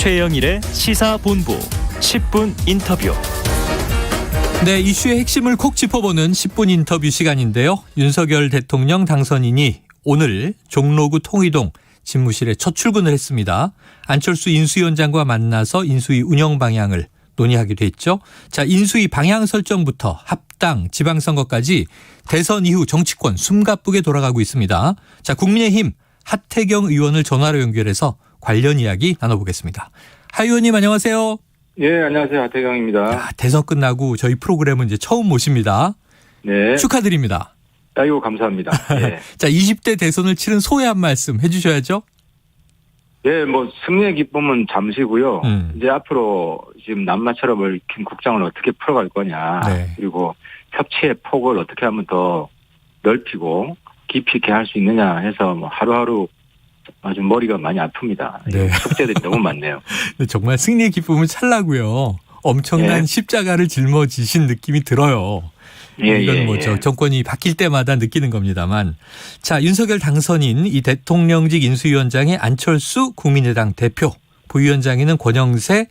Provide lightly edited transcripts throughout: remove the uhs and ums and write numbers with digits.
최영일의 시사본부 10분 인터뷰. 네, 이슈의 핵심을 콕 짚어보는 10분 인터뷰 시간인데요. 윤석열 대통령 당선인이 오늘 종로구 통의동 집무실에 첫 출근을 했습니다. 안철수 인수위원장과 만나서 인수위 운영 방향을 논의하기도 했죠. 자, 인수위 방향 설정부터 합당, 지방선거까지 대선 이후 정치권 숨가쁘게 돌아가고 있습니다. 자, 국민의힘 하태경 의원을 전화로 연결해서 관련 이야기 나눠보겠습니다. 하 의원님 안녕하세요. 예, 안녕하세요. 하태경입니다. 야, 대선 끝나고 저희 프로그램은 이제 처음 모십니다. 네. 축하드립니다. 아이고, 감사합니다. 예. 자, 20대 대선을 치른 소회 한 말씀 해주셔야죠. 예, 뭐, 승리의 기쁨은 잠시고요. 이제 앞으로 지금 남마처럼 얽힌 국장을 어떻게 풀어갈 거냐. 네. 그리고 협치의 폭을 어떻게 하면 더 넓히고 깊이 있게 할 수 있느냐 해서 뭐 하루하루 아주 머리가 많이 아픕니다. 네. 숙제들이 너무 많네요. 정말 승리의 기쁨은 찰나고요. 엄청난 예. 십자가를 짊어지신 느낌이 들어요. 예, 이건 예, 뭐죠. 예. 정권이 바뀔 때마다 느끼는 겁니다만. 자, 윤석열 당선인 이 대통령직 인수위원장의 안철수 국민의당 대표, 부위원장에는 권영세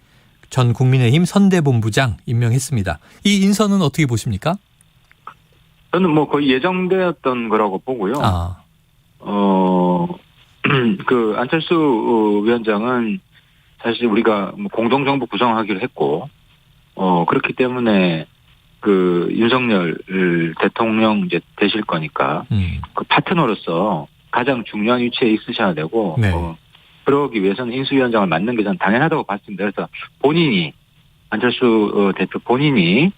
전 국민의힘 선대본부장 임명했습니다. 이 인선은 어떻게 보십니까? 저는 뭐 거의 예정되었던 거라고 보고요. 그 안철수 위원장은 사실 우리가 뭐 공동정부 구성하기로 했고, 그렇기 때문에 그 윤석열 대통령 이제 되실 거니까 그 파트너로서 가장 중요한 위치에 있으셔야 되고, 네. 그러기 위해서는 인수위원장을 맡는 게 저는 당연하다고 봤습니다. 그래서 본인이 안철수 대표 본인이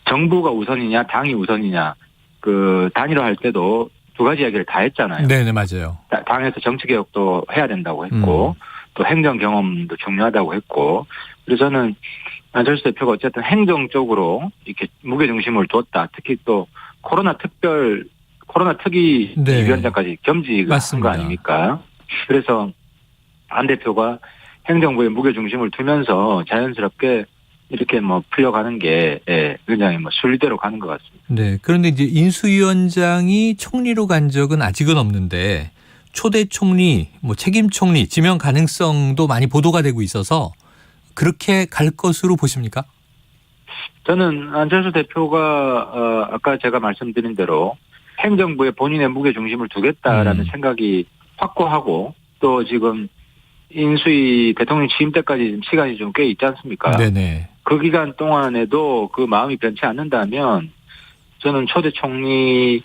정부가 우선이냐 당이 우선이냐 그 단일화할 때도 두 가지 이야기를 다 했잖아요. 네네, 맞아요. 당에서 정치개혁도 해야 된다고 했고 또 행정 경험도 중요하다고 했고, 그래서 저는 안철수 대표가 어쨌든 행정 쪽으로 이렇게 무게중심을 뒀다. 특히 또 코로나 특위 네. 위원장까지 겸직을 한 거 아닙니까? 그래서 안 대표가 행정부에 무게중심을 두면서 자연스럽게 이렇게 뭐 풀려가는 게 굉장히 뭐 순리대로 가는 것 같습니다. 네. 그런데 이제 인수위원장이 총리로 간 적은 아직은 없는데 초대 총리, 뭐 책임 총리 지명 가능성도 많이 보도가 되고 있어서 그렇게 갈 것으로 보십니까? 저는 안철수 대표가 아까 제가 말씀드린 대로 행정부에 본인의 무게중심을 두겠다라는 생각이 확고하고, 또 지금 인수위 대통령 취임 때까지 시간이 좀 꽤 있지 않습니까? 네네. 그 기간 동안에도 그 마음이 변치 않는다면 저는 초대 총리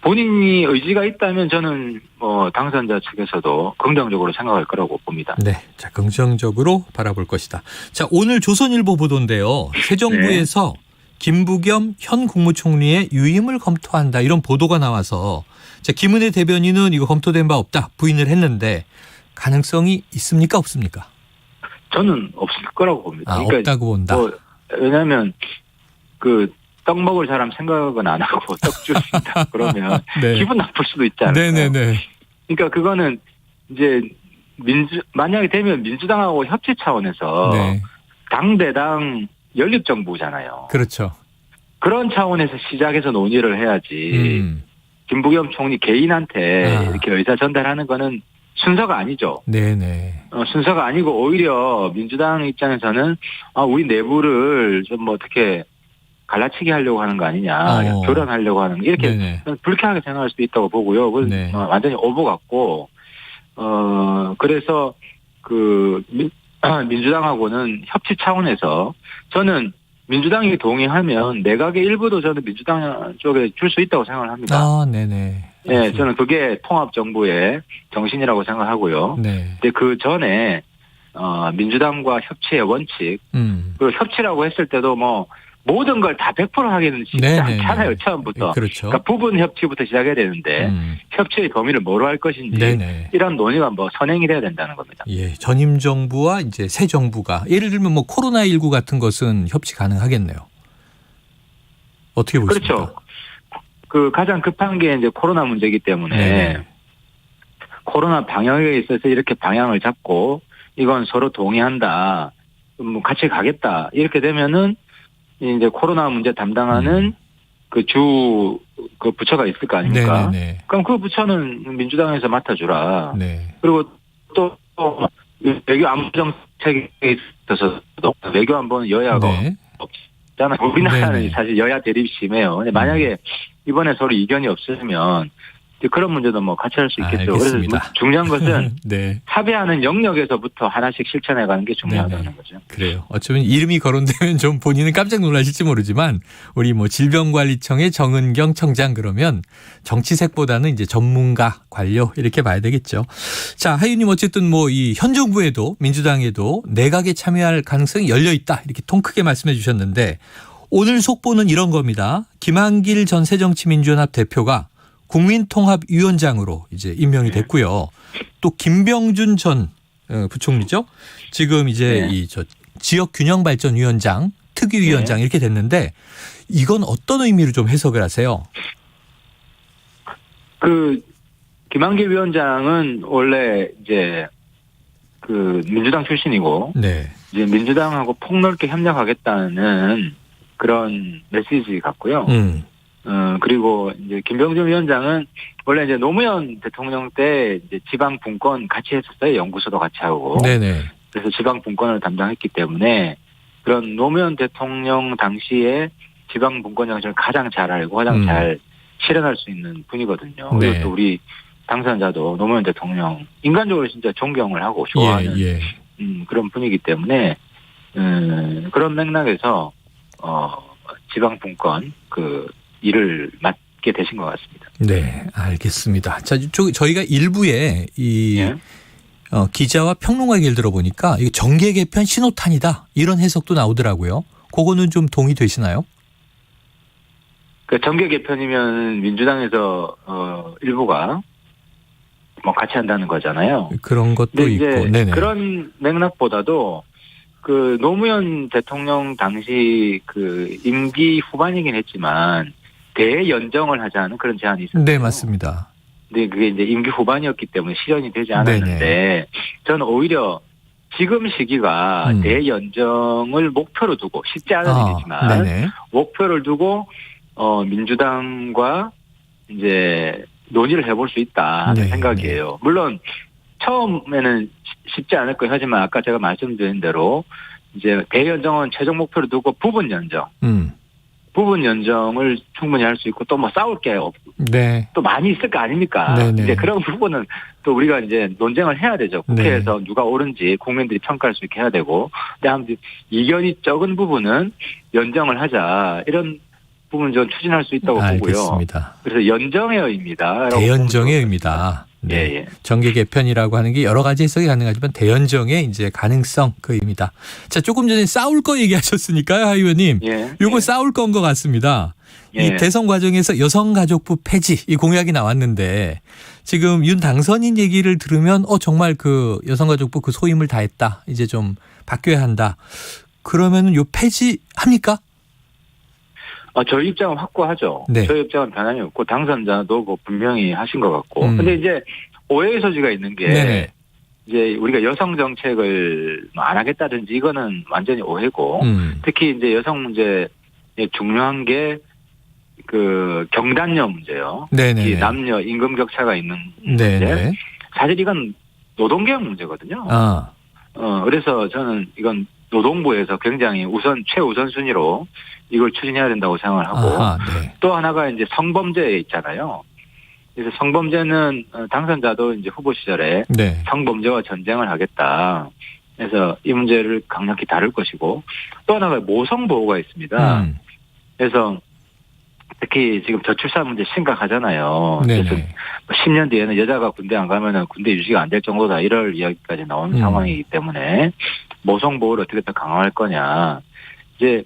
본인이 의지가 있다면 저는 뭐 당선자 측에서도 긍정적으로 생각할 거라고 봅니다. 네, 자 긍정적으로 바라볼 것이다. 자, 오늘 조선일보 보도인데요. 새 정부에서 김부겸 현 국무총리의 유임을 검토한다 이런 보도가 나와서 자, 김은혜 대변인은 이거 검토된 바 없다 부인을 했는데 가능성이 있습니까 없습니까? 저는 없을 거라고 봅니다. 그러니까 없다고 본다. 왜냐하면 그 떡 먹을 사람 생각은 안 하고 떡 주신다 그러면 네. 기분 나쁠 수도 있지 않을까요? 네네네. 그러니까 그거는 이제 만약에 되면 민주당하고 협치 차원에서 네. 당대당 연립정부잖아요. 그렇죠. 그런 차원에서 시작해서 논의를 해야지 김부겸 총리 개인한테 이렇게 의사 전달하는 거는 순서가 아니죠. 네네. 순서가 아니고 오히려 민주당 입장에서는 우리 내부를 좀 뭐 어떻게 갈라치기 하려고 하는 거 아니냐, 교란하려고 하는 거, 이렇게 불쾌하게 생각할 수도 있다고 보고요. 그건 완전히 오보 같고, 그래서 그 민주당하고는 협치 차원에서 저는 민주당이 동의하면 내각의 일부도 저는 민주당 쪽에 줄 수 있다고 생각을 합니다. 네네. 네, 저는 그게 통합정부의 정신이라고 생각하고요. 네. 근데 그 전에 민주당과 협치의 원칙, 그리고 협치라고 했을 때도 뭐 모든 걸 다 100% 하기는 쉽지 않잖아요, 처음부터. 그렇죠. 그러니까 부분 협치부터 시작해야 되는데 협치의 범위를 뭐로 할 것인지 이런 논의가 뭐 선행이 돼야 된다는 겁니다. 예, 전임 정부와 이제 새 정부가 예를 들면 뭐 코로나19 같은 것은 협치 가능하겠네요. 어떻게 보십니까? 그렇죠. 그 가장 급한 게 이제 코로나 문제이기 때문에 코로나 방역에 있어서 이렇게 방향을 잡고 이건 서로 동의한다, 뭐 같이 가겠다 이렇게 되면은 이제 코로나 문제 담당하는 그 부처가 있을 거 아닙니까? 그럼 그 부처는 민주당에서 맡아주라. 그리고 또 외교 안보 정책에 있어서도 외교 안보는 여야가 네. 없잖아요. 우리나라는 네네. 사실 여야 대립이 심해요. 근데 만약에 이번에 서로 이견이 없으면 이제 그런 문제도 뭐 같이 할 수 있겠죠. 알겠습니다. 그래서 중요한 것은 네. 합의하는 영역에서부터 하나씩 실천해가는 게 중요하다는 네네. 거죠. 그래요. 어쩌면 이름이 거론되면 좀 본인은 깜짝 놀라실지 모르지만 우리 뭐 질병관리청의 정은경 청장 그러면 정치색보다는 이제 전문가 관료 이렇게 봐야 되겠죠. 자, 하윤님 어쨌든 뭐 이 현 정부에도 민주당에도 내각에 참여할 가능성이 열려 있다 이렇게 통 크게 말씀해 주셨는데 오늘 속보는 이런 겁니다. 김한길 전 새정치민주연합 대표가 국민통합위원장으로 이제 임명이 됐고요. 또 김병준 전 부총리죠. 지금 이제 네. 이 지역균형발전위원장, 특위위원장 이렇게 됐는데 이건 어떤 의미로 좀 해석을 하세요? 그 김한길 위원장은 원래 이제 그 민주당 출신이고 네. 이제 민주당하고 폭넓게 협력하겠다는 그런 메시지 같고요. 그리고 이제 김병준 위원장은 원래 이제 노무현 대통령 때 이제 지방 분권 같이 했었어요. 연구소도 같이 하고. 네네. 그래서 지방 분권을 담당했기 때문에 그런 노무현 대통령 당시에 지방 분권 정책을 가장 잘 알고 가장 잘 실현할 수 있는 분이거든요. 네. 그리고 또 우리 당선자도 노무현 대통령 인간적으로 진짜 존경을 하고 좋아하는 예. 그런 분이기 때문에 그런 맥락에서 지방 분권 그 일을 맡게 되신 것 같습니다. 네, 알겠습니다. 자, 저희가 일부에 이 예. 기자와 평론가 얘기를 들어보니까 이거 정계 개편 신호탄이다 이런 해석도 나오더라고요. 그거는 좀 동의되시나요? 그 정계 개편이면 민주당에서 일부가 뭐 같이 한다는 거잖아요. 그런 것도 근데 있고, 이제 네네. 그런 맥락보다도 그 노무현 대통령 당시 그 임기 후반이긴 했지만 대연정을 하자는 그런 제안이 있었어요. 네, 맞습니다. 근데 그게 이제 임기 후반이었기 때문에 실현이 되지 않았는데 네네. 저는 오히려 지금 시기가 대연정을 목표로 두고 쉽지 않은 일이지만 네네. 목표를 두고 민주당과 이제 논의를 해볼 수 있다 하는 네, 생각이에요. 물론 처음에는 쉽지 않을 거예요. 하지만 아까 제가 말씀드린 대로 이제 대연정은 최종 목표로 두고 부분 연정, 부분 연정을 충분히 할 수 있고 또 뭐 싸울 게 네. 또 많이 있을 거 아닙니까? 네네. 이제 그런 부분은 또 우리가 이제 논쟁을 해야 되죠. 국회에서 누가 옳은지 국민들이 평가할 수 있게 해야 되고, 근데 아무튼 이견이 적은 부분은 연정을 하자 이런 부분 좀 추진할 수 있다고 알겠습니다. 보고요. 그래서 연정의 의미다. 대연정의 의미다. 네. 예. 정계 개편이라고 하는 게 여러 가지 해석이 가능하지만 대연정의 이제 가능성 그 의미다. 자, 조금 전에 싸울 거 얘기하셨으니까요, 하 의원님. 요거 싸울 건 것 같습니다. 이 대선 과정에서 여성가족부 폐지 이 공약이 나왔는데 지금 윤 당선인 얘기를 들으면 정말 그 여성가족부 그 소임을 다했다. 이제 좀 바뀌어야 한다. 그러면은 요 폐지 합니까? 저희 입장은 확고하죠. 네. 저희 입장은 변함이 없고 당선자도 그 분명히 하신 것 같고. 근데 이제 오해의 소지가 있는 게 네네. 이제 우리가 여성 정책을 안 하겠다든지 이거는 완전히 오해고 특히 이제 여성 문제에 중요한 게 그 경단녀 문제요. 네네. 이 남녀 임금 격차가 있는 문제. 네네. 사실 이건 노동개혁 문제거든요. 그래서 저는 이건 노동부에서 굉장히 최우선 순위로 이걸 추진해야 된다고 생각을 하고 네. 또 하나가 이제 성범죄 있잖아요. 그래서 성범죄는 당선자도 이제 후보 시절에 네. 성범죄와 전쟁을 하겠다. 그래서 이 문제를 강력히 다룰 것이고 또 하나가 모성보호가 있습니다. 그래서 특히 지금 저출산 문제 심각하잖아요. 네네. 그래서 10년 뒤에는 여자가 군대 안 가면은 군대 유지가 안 될 정도다 이럴 이야기까지 나오는 상황이기 때문에 모성보호를 어떻게 더 강화할 거냐. 이제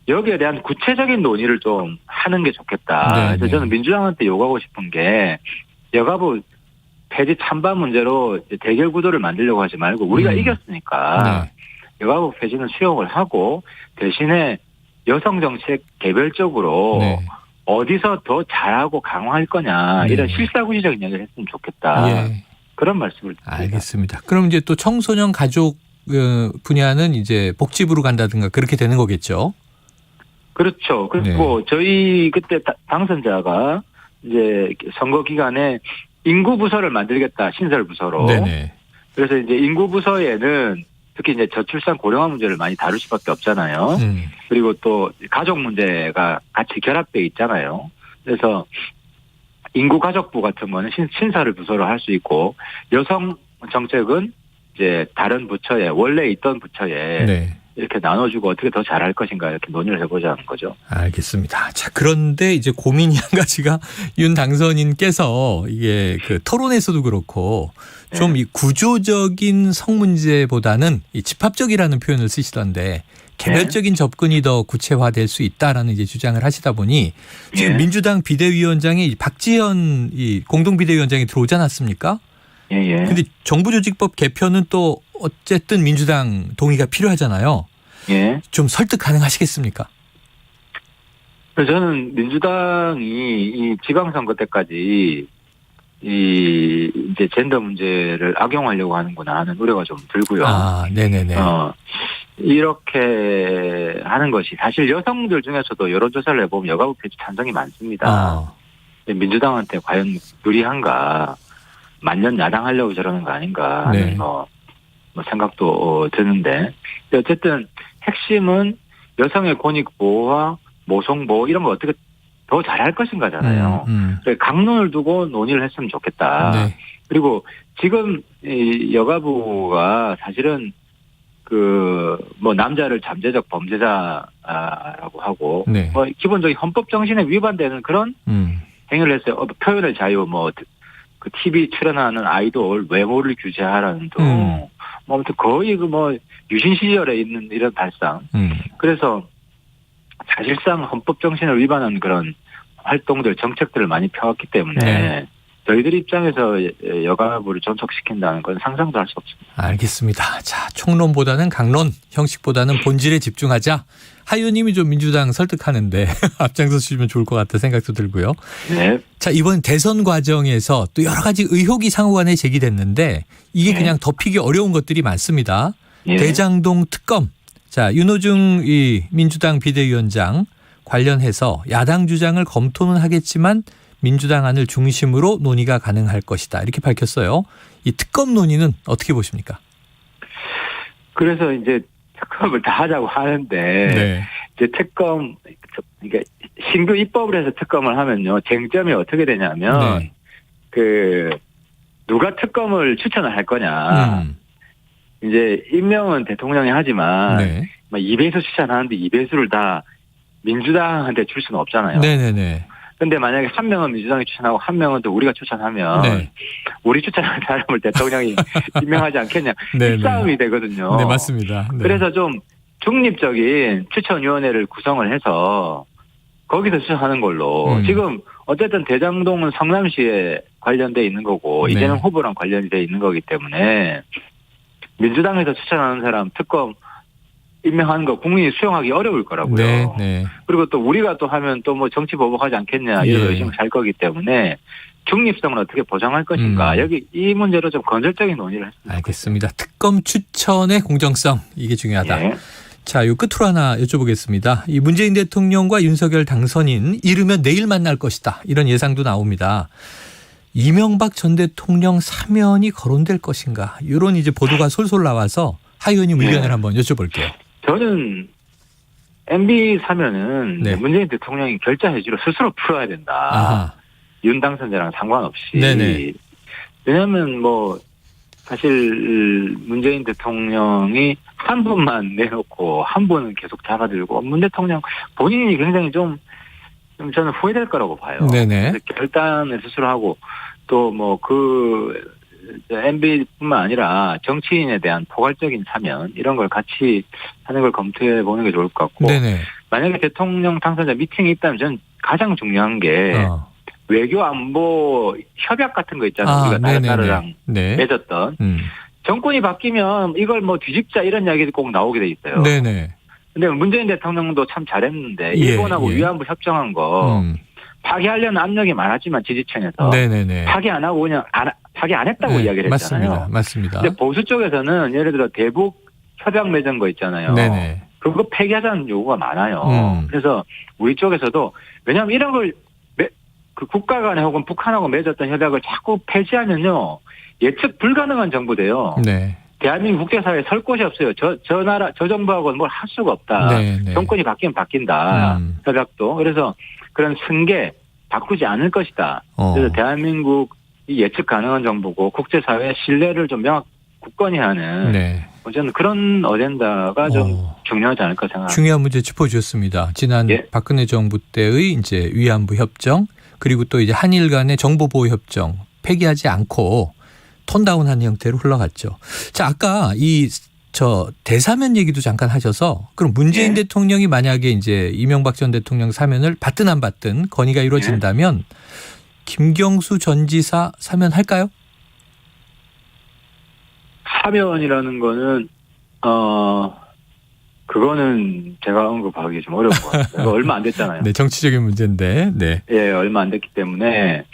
여기에 대한 구체적인 논의를 좀 하는 게 좋겠다. 네네. 그래서 저는 민주당한테 요구하고 싶은 게 여가부 폐지 찬반 문제로 대결 구도를 만들려고 하지 말고 우리가 이겼으니까 여가부 폐지는 수용을 하고 대신에 여성 정책 개별적으로 어디서 더 잘하고 강화할 거냐 이런 실사구시적인 이야기를 했으면 좋겠다. 그런 말씀을 드립니다. 알겠습니다. 그럼 이제 또 청소년 가족 분야는 이제 복지부로 간다든가 그렇게 되는 거겠죠? 그렇죠. 그리고 저희 그때 당선자가 이제 선거 기간에 인구부서를 만들겠다 신설부서로. 네네. 그래서 이제 인구 부서에는 특히 이제 저출산 고령화 문제를 많이 다룰 수밖에 없잖아요. 그리고 또 가족 문제가 같이 결합되어 있잖아요. 그래서 인구가족부 같은 거는 신사를 부서로 할 수 있고 여성 정책은 이제 다른 부처에 원래 있던 부처에 네. 이렇게 나눠주고 어떻게 더 잘할 것인가 이렇게 논의를 해보자는 거죠. 알겠습니다. 자, 그런데 이제 고민이 한 가지가 윤 당선인께서 이게 그 토론에서도 그렇고 좀 이 구조적인 성 문제보다는 이 집합적이라는 표현을 쓰시던데 개별적인 접근이 더 구체화될 수 있다라는 이제 주장을 하시다 보니 지금 민주당 비대위원장이 박지원 이 공동비대위원장이 들어오지 않았습니까? 예. 근데 정부조직법 개편은 또 어쨌든 민주당 동의가 필요하잖아요. 예. 좀 설득 가능하시겠습니까? 그래서 저는 민주당이 이 지방선거 때까지 이제 젠더 문제를 악용하려고 하는구나 하는 우려가 좀 들고요. 아, 네네네. 이렇게 하는 것이 사실 여성들 중에서도 여론조사를 해보면 여가부 폐지 찬성이 많습니다. 민주당한테 과연 유리한가? 만년 야당하려고 저러는 거 아닌가 하는 네. 뭐 생각도 드는데 어쨌든 핵심은 여성의 권익 보호와 모성 보호 이런 거 어떻게 더 잘할 것인가잖아요. 그래서 강론을 두고 논의를 했으면 좋겠다. 네. 그리고 지금 이 여가부가 사실은 그 뭐 남자를 잠재적 범죄자라고 하고 네. 뭐 기본적인 헌법 정신에 위반되는 그런 행위를 했어요. 표현의 자유 뭐 그 TV 출연하는 아이돌 외모를 규제하라는 등 뭐 아무튼 거의 그 뭐 유신 시절에 있는 이런 발상. 그래서 사실상 헌법 정신을 위반하는 그런 활동들 정책들을 많이 펴왔기 때문에 네. 저희들 입장에서 여가부를 존속시킨다는 건 상상도 할 수 없습니다. 알겠습니다. 자, 총론보다는 강론, 형식보다는 본질에 집중하자. 하 의원님이 좀 민주당 설득하는데 앞장서 주시면 좋을 것 같다 생각도 들고요. 네. 자, 이번 대선 과정에서 또 여러 가지 의혹이 상호간에 제기됐는데 이게 네. 그냥 덮이기 어려운 것들이 많습니다. 네. 대장동 특검. 자, 윤호중 이 민주당 비대위원장 관련해서 야당 주장을 검토는 하겠지만 민주당 안을 중심으로 논의가 가능할 것이다. 이렇게 밝혔어요. 이 특검 논의는 어떻게 보십니까? 그래서 이제 특검을 다 하자고 하는데 네. 이제 특검 그러니까 신규 입법을 해서 특검을 하면요 쟁점이 어떻게 되냐면 네. 그 누가 특검을 추천을 할 거냐 이제 임명은 대통령이 하지만 네. 막 2배수 추천하는데 2배수를 다 민주당한테 줄 수는 없잖아요. 네네네. 근데 만약에 한 명은 민주당이 추천하고 한 명은 또 우리가 추천하면 네. 우리 추천한 사람을 대통령이 임명하지 않겠냐 네, 이 싸움이 되거든요. 네, 맞습니다. 네. 그래서 좀 중립적인 추천위원회를 구성을 해서 거기서 추천하는 걸로 지금 어쨌든 대장동은 성남시에 관련돼 있는 거고 네. 이재명 후보랑 관련이 돼 있는 거기 때문에 민주당에서 추천하는 사람 특검 임명하는 거 국민이 수용하기 어려울 거라고요. 네, 네. 그리고 또 우리가 또 하면 또 뭐 정치 보복하지 않겠냐 이런 예. 의심을 살 거기 때문에 중립성을 어떻게 보장할 것인가 여기 이 문제로 좀 건설적인 논의를 했습니다. 알겠습니다. 특검 추천의 공정성 이게 중요하다. 예. 자, 요 끝으로 하나 여쭤보겠습니다. 이 문재인 대통령과 윤석열 당선인 이르면 내일 만날 것이다. 이런 예상도 나옵니다. 이명박 전 대통령 사면이 거론될 것인가. 이런 이제 보도가 솔솔 나와서 하 의원님 의견을 한번 여쭤볼게요. 저는 MB 사면은 네. 문재인 대통령이 결자 해지로 스스로 풀어야 된다. 아하. 윤 당선자랑 상관없이. 네네. 왜냐하면 뭐 사실 문재인 대통령이 한 분만 내놓고 한 분은 계속 잡아들고 문 대통령 본인이 굉장히 좀 저는 후회될 거라고 봐요. 네네. 그래서 결단을 스스로 하고 또 뭐 그 MB뿐만 아니라 정치인에 대한 포괄적인 사면 이런 걸 같이 하는 걸 검토해 보는 게 좋을 것 같고 네네. 만약에 대통령 당선자 미팅이 있다면 저는 가장 중요한 게 외교 안보 협약 같은 거 있잖아요. 우리가 다른 나라랑 네. 맺었던 정권이 바뀌면 이걸 뭐 뒤집자 이런 이야기도 꼭 나오게 돼 있어요. 네네. 근데 문재인 대통령도 참 잘했는데 예, 일본하고 예. 위안부 협정한 거 파기하려는 압력이 많았지만 지지층에서 네네네. 파기 안 하고 그냥 파기 안 했다고 이야기를 했잖아요. 맞습니다. 근데 보수 쪽에서는 예를 들어 대북 협약 맺은 거 있잖아요. 네네. 그거 폐기하자는 요구가 많아요. 그래서 우리 쪽에서도 왜냐하면 이런 걸 그 국가 간에 혹은 북한하고 맺었던 협약을 자꾸 폐지하면요. 예측 불가능한 정부돼요. 네. 대한민국 국제사회에 설 곳이 없어요. 저 나라, 저 정부하고는 뭘 할 수가 없다. 네, 네. 정권이 바뀌면 바뀐다. 협약도. 그래서 그런 승계 바꾸지 않을 것이다. 그래서 대한민국이 예측 가능한 정부고 국제사회의 신뢰를 좀 명확 굳건히 하는 네. 저는 그런 어젠다가 좀 중요하지 않을까 생각합니다. 중요한 문제 짚어주셨습니다. 지난 예. 박근혜 정부 때의 이제 위안부 협정 그리고 또 이제 한일 간의 정보보호 협정 폐기하지 않고 톤다운한 형태로 흘러갔죠. 자, 아까 대사면 얘기도 잠깐 하셔서 그럼 문재인 예. 대통령이 만약에 이제 이명박 전 대통령 사면을 받든 안 받든 건의가 이루어진다면 김경수 전 지사 사면할까요? 사면이라는 거는 그거는 제가 언급하기 좀 어려울 것 같아요. 얼마 안 됐잖아요. 네, 정치적인 문제인데. 네. 예, 얼마 안 됐기 때문에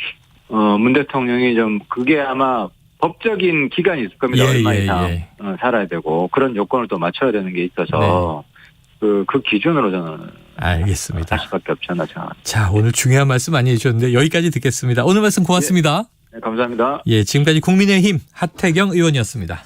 문 대통령이 좀 그게 아마 법적인 기간이 있을 겁니다. 얼마 이상 살아야 되고 그런 요건을 또 맞춰야 되는 게 있어서 그 기준으로 저는 알겠습니다. 할 수밖에 없지 않나 생각합니다. 자, 오늘 중요한 말씀 많이 해주셨는데 여기까지 듣겠습니다. 오늘 말씀 고맙습니다. 네, 감사합니다. 예, 지금까지 국민의힘 하태경 의원이었습니다.